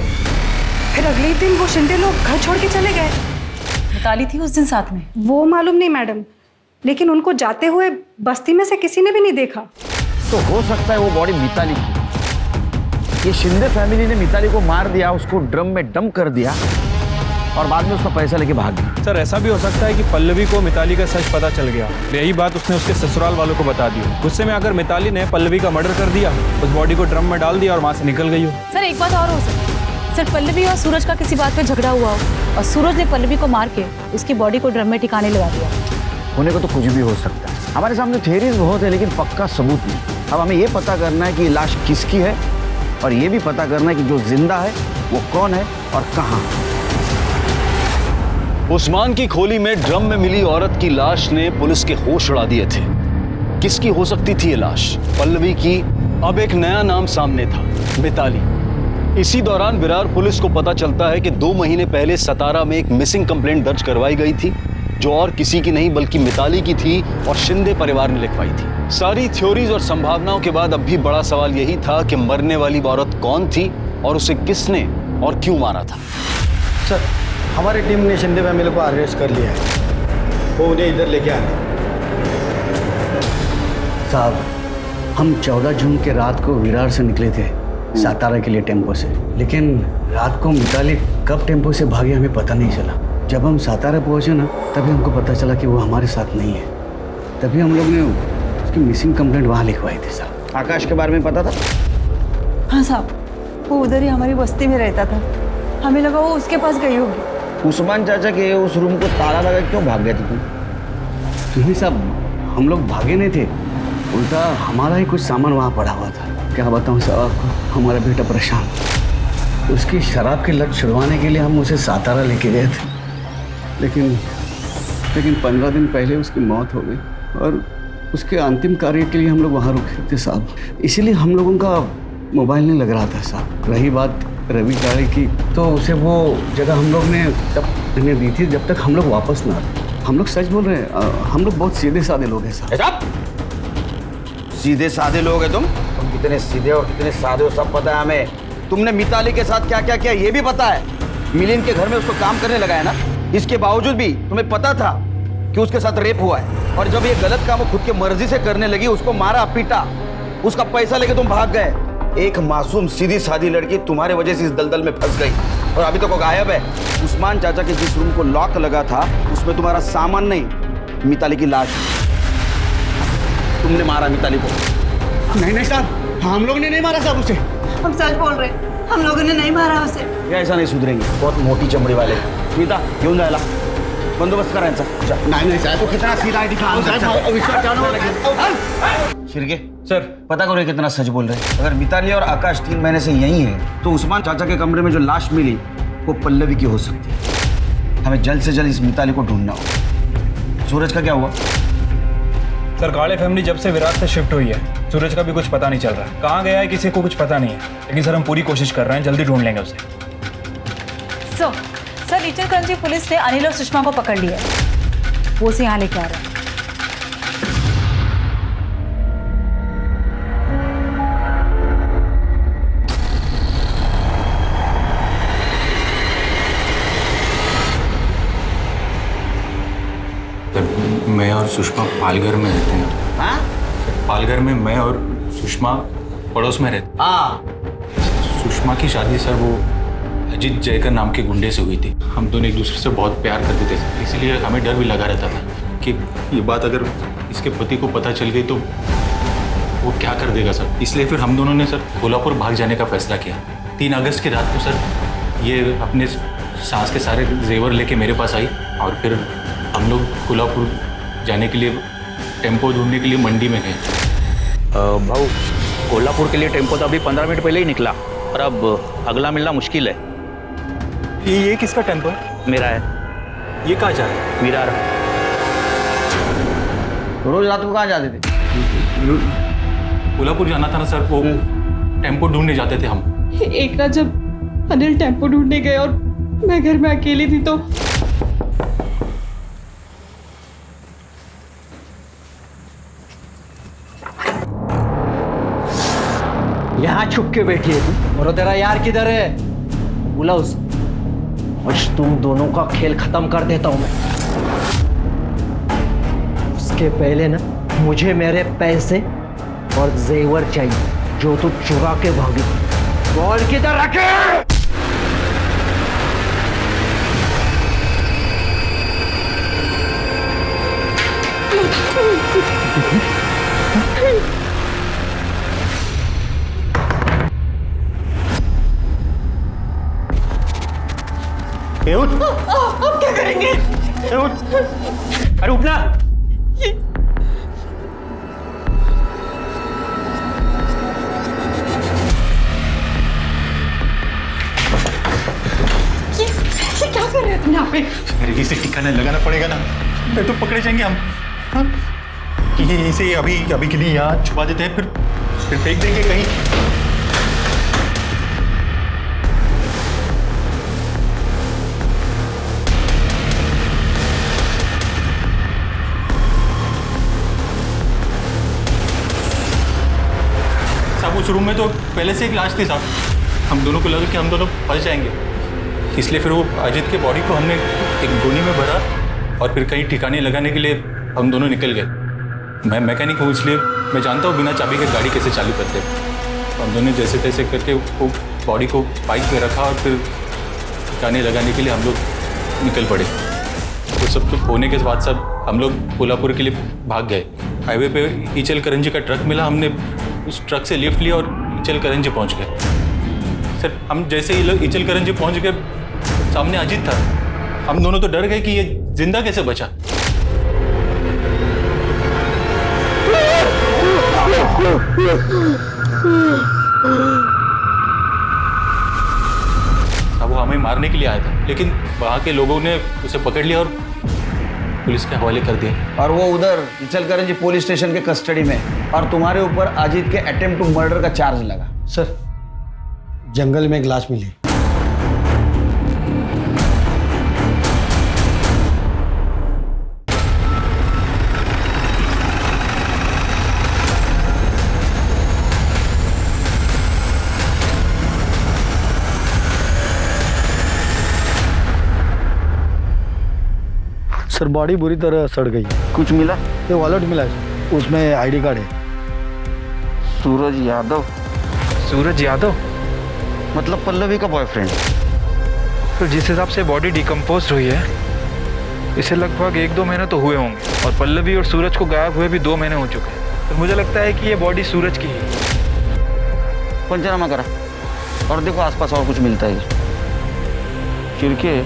फिर अगले दिन वो शिंदे लोग घर छोड़ के चले गए। मिताली थी उस दिन साथ में? वो मालूम नहीं मैडम, लेकिन उनको जाते हुए बस्ती में से किसी ने भी नहीं देखा। तो हो सकता है वो बॉडी मिताली की। ये शिंदे फैमिली ने मिताली को मार दिया, उसको ड्रम में डंप कर दिया और बाद में उसका पैसा लेके भाग गई। सर ऐसा भी हो सकता है कि पल्लवी को मिताली का सच पता चल गया, यही बात उसने उसके ससुराल वालों को बता दी। गुस्से में आकर मिताली ने पल्लवी का मर्डर कर दिया, उस बॉडी को ड्रम में डाल दिया और वहाँ से निकल गई हो। सर एक बात और हो सकती है, सर पल्लवी और सूरज का किसी बात पे झगड़ा हुआ हो और सूरज ने पल्लवी को मार के उसकी बॉडी को ड्रम में ठिकाने लगा दिया। होने को तो कुछ भी हो सकता है। हमारे सामने थ्योरीज बहुत है लेकिन पक्का सबूत नहीं। अब हमें ये पता करना है कि ये लाश किसकी है और ये भी पता करना है कि जो जिंदा है वो कौन है और कहाँ। उस्मान की खोली में ड्रम में मिली औरत की लाश ने पुलिस के होश उड़ा दिए थे। किसकी हो सकती थी ये लाश? पल्लवी की। अब एक नया नाम सामने था, मिताली। इसी दौरान विरार पुलिस को पता चलता है कि 2 महीने पहले सतारा में एक मिसिंग कंप्लेंट दर्ज करवाई गई थी, जो और किसी की नहीं बल्कि मिताली की थी और शिंदे परिवार ने लिखवाई थी। सारी थ्योरीज और संभावनाओं के बाद अब भी बड़ा सवाल यही था कि मरने वाली औरत कौन थी और उसे किसने और क्यों मारा था। सर हमारी टीम ने शिंदे फैमिली को अरेस्ट कर लिया है, वो उन्हें इधर लेके आ रहे हैं। साहब हम 14 जून के रात को विरार से निकले थे सातारा के लिए टेम्पो से, लेकिन रात को मिताली कब टेम्पो से भागे हमें पता नहीं चला। जब हम सातारा पहुंचे ना तभी हमको पता चला कि वो हमारे साथ नहीं है। तभी हम लोग ने उसकी मिसिंग कंप्लेंट वहाँ लिखवाई थी साहब। आकाश के बारे में पता था? हाँ साहब, वो उधर ही हमारी बस्ती में रहता था, हमें लगा वो उसके पास गई होगी। उस्मान चाचा के उस रूम को ताला लगा क्यों भाग गए थे तुम? नहीं साहब, हम लोग भागे नहीं थे, उल्टा हमारा ही कुछ सामान वहाँ पड़ा हुआ था। क्या बताऊँ साहब आपको, हमारा बेटा परेशान। उसकी शराब की लत छुड़वाने के लिए हम उसे सातारा लेके गए थे, लेकिन 15 दिन पहले उसकी मौत हो गई और उसके अंतिम कार्य के लिए हम लोग वहाँ रुके थे साहब। इसीलिए हम लोगों का मोबाइल नहीं लग रहा था साहब। रही बात रवि काले की, तो उसे वो जगह हम लोग ने तब उन्हें दी थी जब तक हम लोग वापस ना आए। हम लोग सच बोल रहे हैं, हम लोग बहुत सीधे साधे लोग हैं साहब। सीधे साधे लोग हैं तुम कितने सीधे और कितने साधे हो सब पता है हमें। तुमने मिताली के साथ क्या क्या किया ये भी पता है। मिलिंद के घर में उसको काम करने लगा है ना, इसके बावजूद भी तुम्हें पता था कि उसके साथ रेप हुआ है। और जब ये गलत काम वो खुद की मर्जी से करने लगी, उसको मारा पीटा, उसका पैसा लेके तुम भाग गए। एक मासूम सीधी सादी लड़की तुम्हारे वजह से इस दलदल में फंस गई और अभी तक वो गायब है। उस्मान चाचा के जिस रूम को लॉक लगा था उसमें तुम्हारा सामान नहीं, मिताली की लाश। तुमने मारा मिताली को? नहीं साहब, हम लोग ने नहीं मारा साहब उसे। हम सच बोल रहे हैं, हम लोगों ने नहीं मारा उसे। या ऐसा नहीं सुधरेंगे, बहुत मोटी चमड़ी वाले। मीता घेऊन जायला बंदोबस्त करायचा। नहीं साहब, तो कितना सीधा है दिखा। शिरके सर पता करो ये कितना सच बोल रहे हैं। अगर मिताली और आकाश 3 महीने से यही है तो उस्मान चाचा के कमरे में जो लाश मिली वो पल्लवी की हो सकती है। हमें जल्द से जल्द इस मिताली को ढूंढना होगा। सूरज का क्या हुआ? सर काले फैमिली जब से विरार से शिफ्ट हुई है, सूरज का भी कुछ पता नहीं चल रहा है। कहाँ गया है किसी को कुछ पता नहीं है, लेकिन सर हम पूरी कोशिश कर रहे हैं, जल्दी ढूंढ लेंगे उसे। सर इचलकरंजी पुलिस ने अनिल और सुषमा को पकड़ लिया है, वो उसे यहाँ लेके आ रहा है। मैं और सुषमा पालघर में रहते हैं। हाँ? पालघर में मैं और सुषमा पड़ोस में रहते। हाँ। सुषमा की शादी सर वो अजीत जयकर नाम के गुंडे से हुई थी। हम दोनों एक दूसरे से बहुत प्यार करते थे, इसीलिए हमें डर भी लगा रहता था कि ये बात अगर इसके पति को पता चल गई तो वो क्या कर देगा सर। इसलिए फिर हम दोनों ने सर कोल्हापुर भाग जाने का फैसला किया। 3 अगस्त की रात को सर ये अपने सास के सारे जेवर लेके मेरे पास आई और फिर हम लोग कोल्हापुर जाने के लिए टेम्पो ढूंढने के लिए मंडी में गए। भाऊ कोल्हापुर के लिए टेम्पो तो अभी 15 मिनट पहले ही निकला और अब अगला मिलना मुश्किल है। ये किसका टेम्पो है? मेरा है। ये कहाँ जा रहा है? विरार। रोज रात को कहाँ जाते थे? कोल्हापुर जाना था ना सर, वो टेम्पो ढूंढने जाते थे हम। एक रात जब अनिल टेम्पो ढूंढने गए और मैं घर में अकेली थी तो यहाँ छुप के बैठी है तू। और तेरा यार किधर है? बुला उसे। आज तुम दोनों का खेल खत्म कर देता हूं मैं। उसके पहले ना मुझे मेरे पैसे और जेवर चाहिए जो तू चुरा के भागी। बॉल किधर रखे? अब क्या करेंगे? अरे उठना। ये क्या कर रहे हैं तुम यहाँ पे? अरे इसे ठिकाना लगाना पड़ेगा ना, नहीं तो पकड़े जाएंगे हम। हाँ? कि ये इसे अभी के लिए यहाँ छुपा देते हैं, फिर फेंक देंगे कहीं। साहब उस रूम में तो पहले से एक लाश थी साहब, हम दोनों को लगा कि हम दोनों फंस जाएंगे, इसलिए फिर वो अजित के बॉडी को हमने एक गोनी में भरा और फिर कहीं ठिकाने लगाने के लिए हम दोनों निकल गए। मैं मैकेनिक हूँ, इसलिए मैं जानता हूँ बिना चाबी के गाड़ी कैसे चालू करते हैं। हम दोनों जैसे तैसे करके वो बॉडी को बाइक पे रखा और फिर ठिकाने लगाने के लिए हम लोग निकल पड़े। तो सब कुछ होने के बाद सब हम लोग कोल्हापुर के लिए भाग गए। हाईवे पे ईचल करंजी का ट्रक मिला, हमने उस ट्रक से लिफ्ट लिया और ईचल करंजी पहुँच गए। सर हम जैसे ही ईचल करंजी पहुँच गए, सामने अजीत था। हम दोनों तो डर गए कि ये जिंदा कैसे बचा। अब वो हमें मारने के लिए आया था, लेकिन वहां के लोगों ने उसे पकड़ लिया और पुलिस के हवाले कर दिया। और वो उधर इचलकरंजी पुलिस स्टेशन के कस्टडी में, और तुम्हारे ऊपर अजीत के अटेम्प्ट टू मर्डर का चार्ज लगा। सर जंगल में एक लाश मिली। सर बॉडी बुरी तरह सड़ गई है। कुछ मिला? ये वॉलेट मिला है, उसमें आईडी कार्ड है। सूरज यादव? सूरज यादव मतलब पल्लवी का बॉयफ्रेंड? तो जिस हिसाब से बॉडी डिकम्पोज हुई है, इसे लगभग 1-2 महीने तो हुए होंगे, और पल्लवी और सूरज को गायब हुए भी 2 महीने हो चुके हैं। तो मुझे लगता है कि ये बॉडी सूरज की है। पंचनामा करा और देखो आसपास और कुछ मिलता है। क्योंकि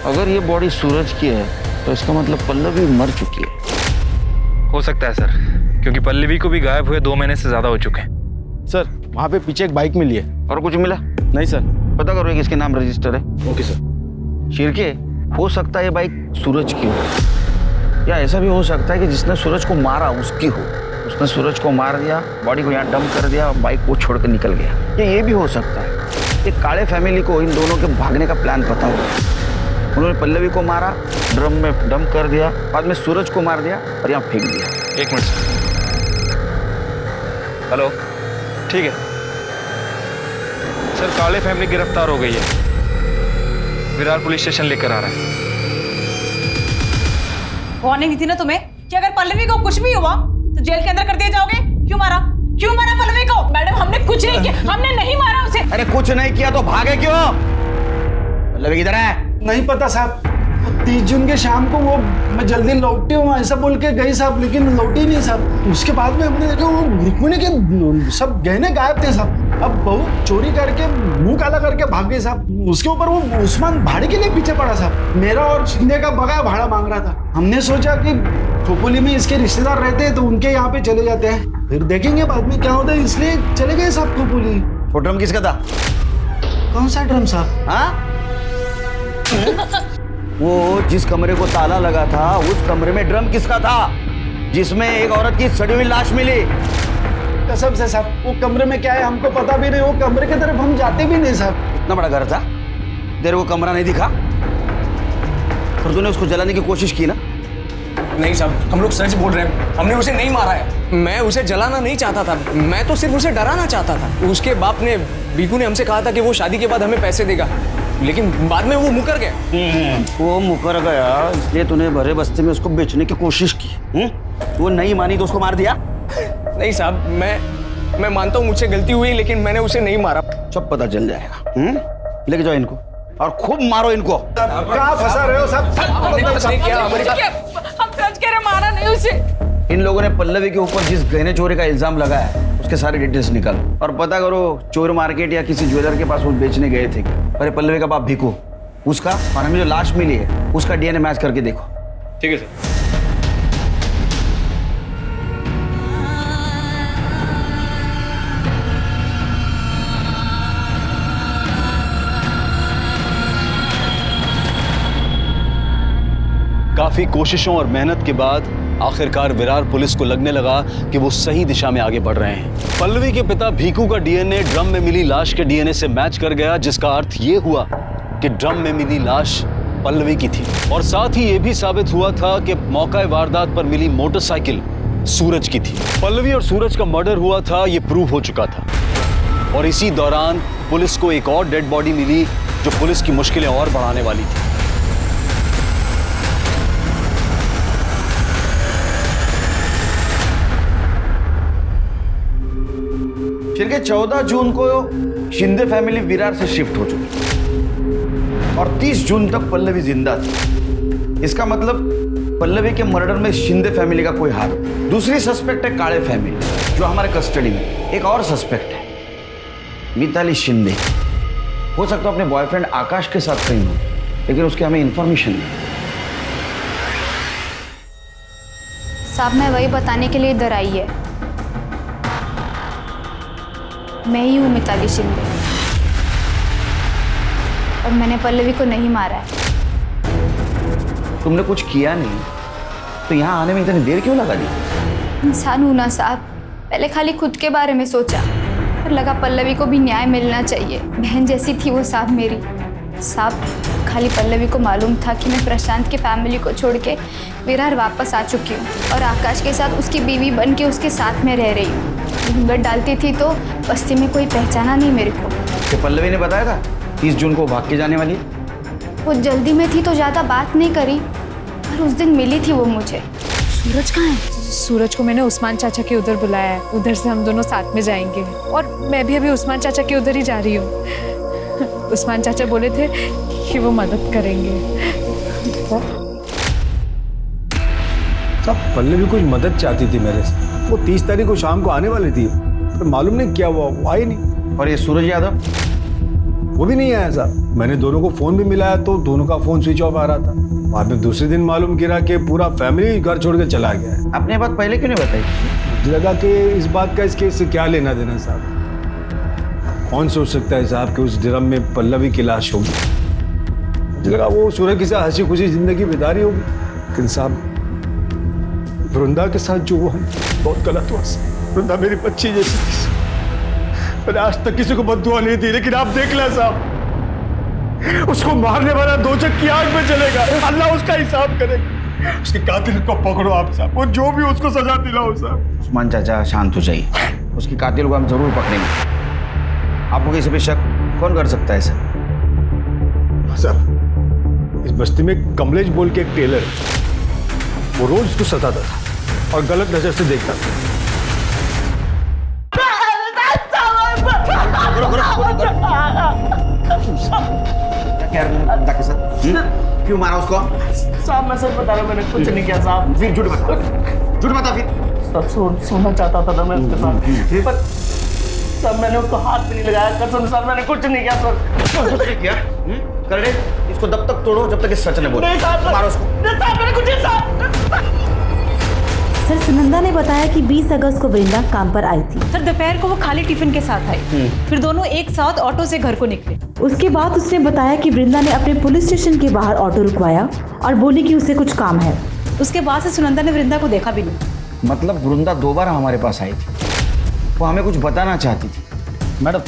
अगर ये बॉडी सूरज की है तो इसका मतलब पल्लवी मर चुकी है। हो सकता है सर, क्योंकि पल्लवी को भी गायब हुए 2 महीने से ज्यादा हो चुके हैं। सर वहाँ पे पीछे एक बाइक मिली है। और कुछ मिला? नहीं सर। पता करो किसके नाम रजिस्टर है। Okay sir. शिरके, हो सकता है ये बाइक सूरज की हो, या ऐसा भी हो सकता है कि जिसने सूरज को मारा उसकी हो। उसने सूरज को मार दिया, बॉडी को यहाँ डंप कर दिया और बाइक को छोड़ कर निकल गया। ये भी हो सकता है कि काले फैमिली को इन दोनों के भागने का प्लान पता होगा। उन्होंने पल्लवी को मारा, ड्रम में डंप कर दिया, बाद में सूरज को मार दिया और यहाँ फेंक दिया। 1 मिनट सर। हेलो, ठीक है सर। काले फैमिली गिरफ्तार हो गई है, विरार पुलिस स्टेशन लेकर आ रहा है। वार्निंग दी थी ना तुम्हें कि अगर पल्लवी को कुछ भी हुआ तो जेल के अंदर कर दिए जाओगे। क्यों मारा पल्लवी को? मैडम हमने कुछ नहीं किया, हमने नहीं मारा उसे। अरे कुछ नहीं किया तो भागे क्यों? पल्लवी किधर है? नहीं पता साहब, 30 जून के शाम को वो मैं जल्दी लौटी हूँ ऐसा बोल के गई साहब, लेकिन लौटी नहीं साहब। उसके बाद में हमने देखा वो रुक्मिणी के सब गहने गायब थे साहब। अब बहू चोरी करके मुंह काला करके भाग गई साहब। उसके ऊपर वो उस्मान भाड़े के लिए पीछे पड़ा साहब। मेरा और शिंदे का बगाया भाड़ा मांग रहा था। हमने सोचा कि खोपोली में इसके रिश्तेदार रहते हैं तो उनके यहाँ पे चले जाते हैं, फिर देखेंगे बाद में क्या होता है, इसलिए चले गए साहब खोपोली। वो ड्रम किसका था? कौन सा ड्रम साहब? हाँ वो जिस कमरे को ताला लगा था उस कमरे में ड्रम किसका था जिसमें एक औरत की सड़ी हुई लाश मिली? कसम से साहब वो कमरे में क्या है हमको पता भी नहीं। वो कमरे की तरफ हम जाते भी नहीं साहब। इतना बड़ा घर था, तेरे को कमरा नहीं दिखा? और तूने उसको जलाने की कोशिश की ना? नहीं साहब, हम लोग सच बोल रहे हैं, हमने उसे नहीं मारा है। मैं उसे जलाना नहीं चाहता था, मैं तो सिर्फ उसे डराना चाहता था। उसके बाप ने, बीकू ने हमसे कहा था कि वो शादी के बाद हमें पैसे देगा, लेकिन बाद में वो मुकर गया। वो मुकर गया इसलिए तूने भरे बस्ती में उसको बेचने की कोशिश की। वो नहीं मानी तो उसको मार दिया? नहीं साहब, मैं मानता हूँ मुझसे गलती हुई, लेकिन मैंने उसे नहीं मारा। सब पता चल जाएगा। लेके जाओ इनको और खूब मारो इनको। कहाँ फंसा रहे हो सब? हम सच कह रहे, मारा नहीं उसे। इन लोगों ने पल्लवी के ऊपर जिस गहने चोरी का इल्जाम लगाया है उसके सारे डिटेल्स निकालो और पता करो चोर मार्केट या किसी ज्वेलर के पास वो बेचने गए थे। अरे पल्लवी का बाप भीकू, उसका और हमें जो लाश मिली है उसका डीएनए मैच करके देखो। ठीक है सर। काफी कोशिशों और मेहनत के बाद आखिरकार विरार पुलिस को लगने लगा कि वो सही दिशा में आगे बढ़ रहे हैं। पल्लवी के पिता भीकू का डीएनए ड्रम में मिली लाश के डीएनए से मैच कर गया, जिसका अर्थ ये हुआ कि ड्रम में मिली लाश पल्लवी की थी। और साथ ही ये भी साबित हुआ था कि मौका वारदात पर मिली मोटरसाइकिल सूरज की थी। पल्लवी और सूरज का मर्डर हुआ था, ये प्रूव हो चुका था। और इसी दौरान पुलिस को एक और डेड बॉडी मिली जो पुलिस की मुश्किलें और बढ़ाने वाली थी। फिर के 14 जून को शिंदे फैमिली विरार से शिफ्ट हो चुकी और 30 जून तक पल्लवी जिंदा थी। इसका मतलब पल्लवी के मर्डर में शिंदे फैमिली का कोई हाथ। दूसरी सस्पेक्ट है काले फैमिली जो हमारे कस्टडी में। एक और सस्पेक्ट है मिताली शिंदे। हो सकता है अपने बॉयफ्रेंड आकाश के साथ कहीं हो, लेकिन उसकी हमें इंफॉर्मेशन नहीं। साहब मैं वही बताने के लिए इधर आई है। मैं ही हूँ मिताली शिंदे और मैंने पल्लवी को नहीं मारा है। तुमने कुछ किया नहीं तो यहाँ आने में इतनी देर क्यों लगा दी? इंसान हूँ ना साहब, पहले खाली खुद के बारे में सोचा, पर लगा पल्लवी को भी न्याय मिलना चाहिए। बहन जैसी थी वो साहब मेरी। साहब खाली पल्लवी को मालूम था कि मैं प्रशांत के फैमिली को छोड़ के विरार वापस आ चुकी हूँ और आकाश के साथ उसकी बीवी बन के उसके साथ में रह रही हूँ। घूंघट डालती थी तो बस्ती में कोई पहचाना नहीं मेरे को। कि पल्लवी ने बताया था 30 जून को भाग के जाने वाली। वो जल्दी में थी तो ज़्यादा बात नहीं करी, पर उस दिन मिली थी वो मुझे। सूरज कहाँ है? सूरज को मैंने उस्मान चाचा के उधर बुलाया है, उधर से हम दोनों साथ में जाएंगे। और मैं भी अभी उस्मान चाचा के उधर ही जा रही हूँ। उस्मान चाचा बोले थे कि वो मदद करेंगे। सब पल्लवी कुछ मदद चाहती थी मेरे से। वो 30 तारीख को शाम को आने वाली थी, पर मालूम नहीं क्या हुआ, वो आई नहीं। और ये सूरज यादव वो भी नहीं आया साहब। मैंने दोनों को फोन भी मिलाया तो दोनों का फोन स्विच ऑफ आ रहा था। बाद में दूसरे दिन मालूम गिरा कि पूरा फैमिली घर छोड़ के चला गया है। आपने बात पहले क्यों नहीं बताई? मुझे लगा कि इस बात का इसके इससे क्या लेना देना साहब। कौन सोच सकता है साहब कि उस ड्रम में पल्लवी की लाश होगी। मुझे लगा वो सूरज के साथ हंसी खुशी जिंदगी बिता रही होगी, लेकिन साहब वृंदा के साथ जो हुआ बहुत गलत हुआ। वृंदा मेरी बच्ची जैसी थी। मैंने आज तक किसी को बद्दुआ नहीं दी, लेकिन आप देख लें साहब, उसको मारने वाला दोजख की आग में चलेगा। अल्लाह उसका हिसाब करेगा। उसके कातिल को पकड़ो आप साहब, वो जो भी उसको सजा दिलाओ साहब। उस्मान चाचा शांत हो जाइए, उसकी कातिल को हम जरूर पकड़ेंगे। आपको किसी पे शक कौन कर सकता है सर? इस बस्ती में कमलेश बोल के एक टेलर, वो रोज उसको सताता था और गलत नजर से देखता था। क्यों मारा उसको? साहब मैं सच बता रहा हूँ, मैंने कुछ नहीं किया साहब। फिर झूठ बता, झूठ बता फिर। सब सोना चाहता था ना मैं उसके साथ, पर सब मैंने उसको हाथ भी नहीं लगाया। कसम सर मैंने कुछ नहीं किया सर। कुछ नहीं किया? कर दे इसको, तब तक तोड़ो जब तक इस सच ने बोला। नहीं साहब, मारो उसको। नहीं साहब मैंने कुछ नहीं साहब। सर सुनंदा ने बताया कि 20 अगस्त को वृंदा काम पर आई थी। सर दोपहर को वो खाली टिफिन के साथ आई, फिर दोनों एक साथ ऑटो से घर को निकले। उसके बाद उसने बताया कि वृंदा ने अपने पुलिस स्टेशन के बाहर ऑटो रुकवाया और बोली कि उसे कुछ काम है। उसके बाद से सुनंदा ने वृंदा को देखा भी नहीं। मतलब वृंदा 2 बार हमारे पास आई थी, वो हमें कुछ बताना चाहती थी। मैडम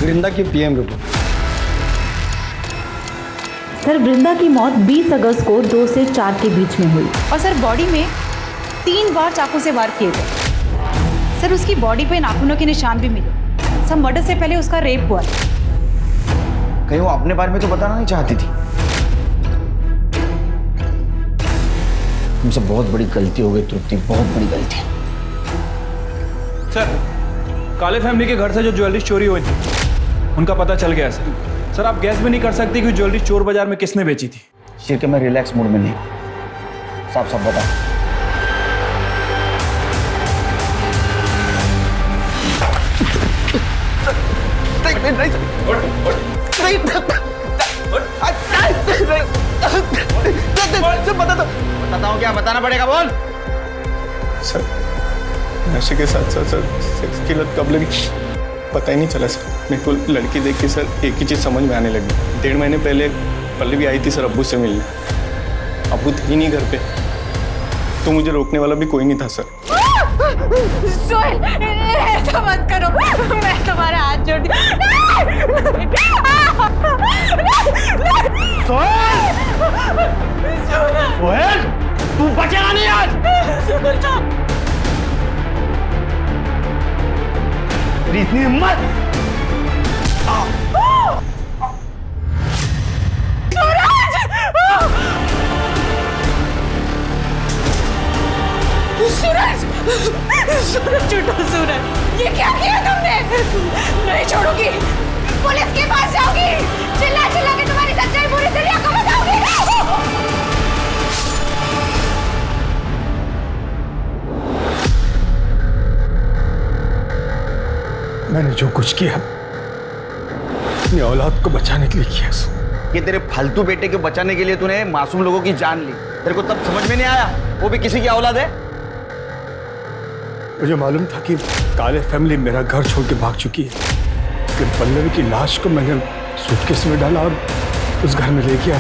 वृंदा की पीएम रिपोर्ट। सर वृंदा की मौत 20 अगस्त को 2 से 4 के बीच में हुई और सर बॉडी में 3 बार चाकू से वार किए गए। सर उसकी बॉडी पे नाखूनों के निशान भी मिले। सर मर्डर से पहले उसका रेप हुआ। कहीं वो अपने बारे में तो बताना नहीं चाहती थी। तुमसे बहुत बड़ी गलती हो गई तृप्ति, बहुत बड़ी गलती। सर काले फैमिली के घर से जो ज्वेलरी चोरी हुई थी उनका पता चल गया सर आप गैस भी नहीं कर सकते कि ज्वेलरी चोर बाजार में किसने बेची थी। शिरके मैं रिलैक्स मूड में नहीं, साफ साफ बता। बताता हूँ, क्या बताना पड़ेगा, बोल। सर नशे के साथ साथ सर सेक्स की लत कब लगी पता ही नहीं चला सर। मेरे को लड़की देख के सर एक ही चीज़ समझ में आने लगी। 1.5 महीने पहले पल्लवी आई थी सर अब्बू से मिलने। अब्बू थे ही नहीं घर पे, तो मुझे रोकने वाला भी कोई नहीं था सर। सोहेल, ऐसा मत करो, मैं तुम्हारे हाथ जोड़ती सोहेल, तू बचेगा नहीं आज। तेरी इतनी हिम्मत। सूरज, सूरज उठो सूरज, ये क्या किया तुमने? नहीं छोड़ूंगी, पुलिस के पास जाऊंगी, चिल्ला चिल्ला के तुम्हारी सच्चाई पूरी दुनिया को बताऊंगी। मैंने जो कुछ किया अपनी औलाद को बचाने के लिए किया। ये तेरे फालतू बेटे को बचाने के लिए तूने मासूम लोगों की जान ली। तेरे को तब समझ में नहीं आया वो भी किसी की औलाद है। मुझे मालूम था कि काले फैमिली मेरा घर छोड़ के भाग चुकी है, लेकिन पल्लवी की लाश को मैंने सूटकेस में डाला और उस घर में ले गया।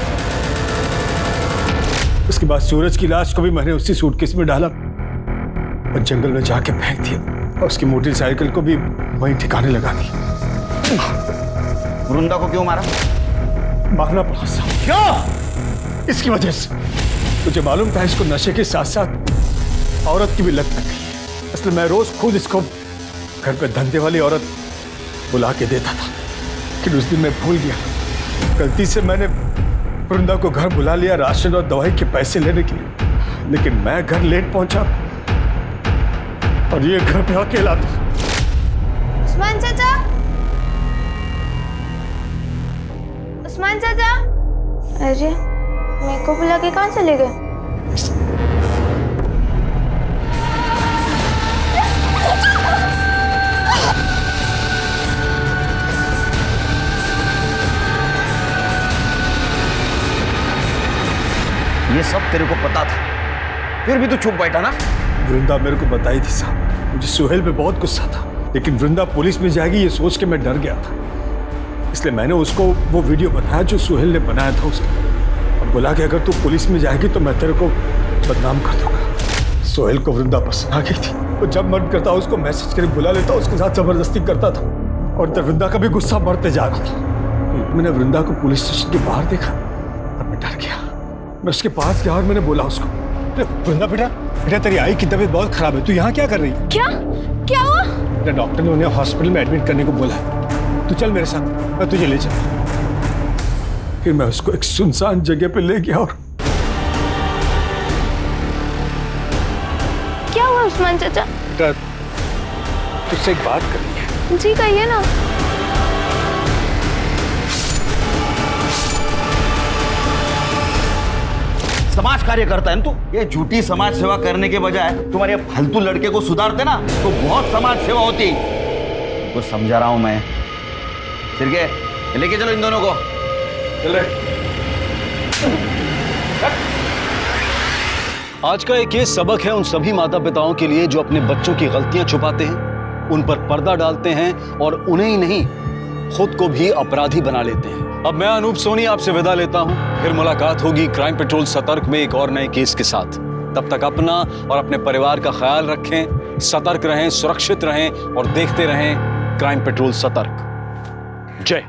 उसके बाद सूरज की लाश को भी मैंने उसी सूटकेस में डाला और जंगल में जाके फेंक दिया, और उसकी मोटरसाइकिल को भी वहीं ठिकाने लगा दिया। वृंदा को क्यों मारा? मारना पड़ा साहब। क्यों? इसकी वजह से। मुझे मालूम था इसको नशे के साथ साथ औरत की भी लत लग गई, इसलिए मैं रोज खुद इसको घर पे धंधे वाली औरत बुला के देता था। लेकिन उस दिन मैं भूल गया, गलती से मैंने वृंदा को घर बुला लिया राशन और दवाई के पैसे लेने के लिए, लेकिन मैं घर लेट पहुंचा और ये घर पे अकेला था। उस्मान चाचा, उस्मान चाचा, अरे मेरे को बुला के कहाँ चले गए? ये सब तेरे को पता था, फिर भी तू चुप बैठा ना। वृंदा मेरे को बताई थी साहब। मुझे सुहेल पे बहुत गुस्सा था, लेकिन वृंदा पुलिस में जाएगी ये सोच के मैं डर गया था, इसलिए मैंने उसको वो वीडियो बनाया जो सुहेल ने बनाया था उसका, और बोला कि अगर तू पुलिस में जाएगी तो मैं तेरे को बदनाम कर दूंगा। सुहेल को वृंदा पसंद आ गई थी, वो जब मन करता उसको मैसेज करके बुला लेता, उसके साथ जबरदस्ती करता था, और वृंदा का भी गुस्सा बढ़ते जा रहा था। मैंने वृंदा को पुलिस स्टेशन के बाहर देखा और मैं डर गया। मैं उसके पास गया और मैंने बोला उसको, वृंदा बेटा बेटा तेरी आई की तबीयत बहुत खराब है, तू यहाँ क्या कर रही है? क्या क्या हुआ? बेटा डॉक्टर ने उन्हें हॉस्पिटल में एडमिट करने को बोला है, तू चल मेरे साथ, मैं तुझे ले चलूं। फिर मैं उसको एक सुनसान जगह पे ले गया। और क्या हुआ उस्मान चाचा? बेटा तुझसे एक बात करनी है। जी कहिए ना। समाज कार्य करता है ना तू। ये झूठी समाज सेवा करने के बजाय तुम्हारे फालतू लड़के को सुधारते ना तो बहुत समाज सेवा होती। तुमको समझा रहा हूं मैं। सिरके लेके चलो इन दोनों को। चल आज का एक ये सबक है उन सभी माता पिताओं के लिए जो अपने बच्चों की गलतियां छुपाते हैं, उन पर पर्दा डालते हैं और उन्हें ही नहीं खुद को भी अपराधी बना लेते हैं। अब मैं अनूप सोनी आपसे विदा लेता हूं, फिर मुलाकात होगी क्राइम पेट्रोल सतर्क में एक और नए केस के साथ। तब तक अपना और अपने परिवार का ख्याल रखें, सतर्क रहें, सुरक्षित रहें और देखते रहें क्राइम पेट्रोल सतर्क। जय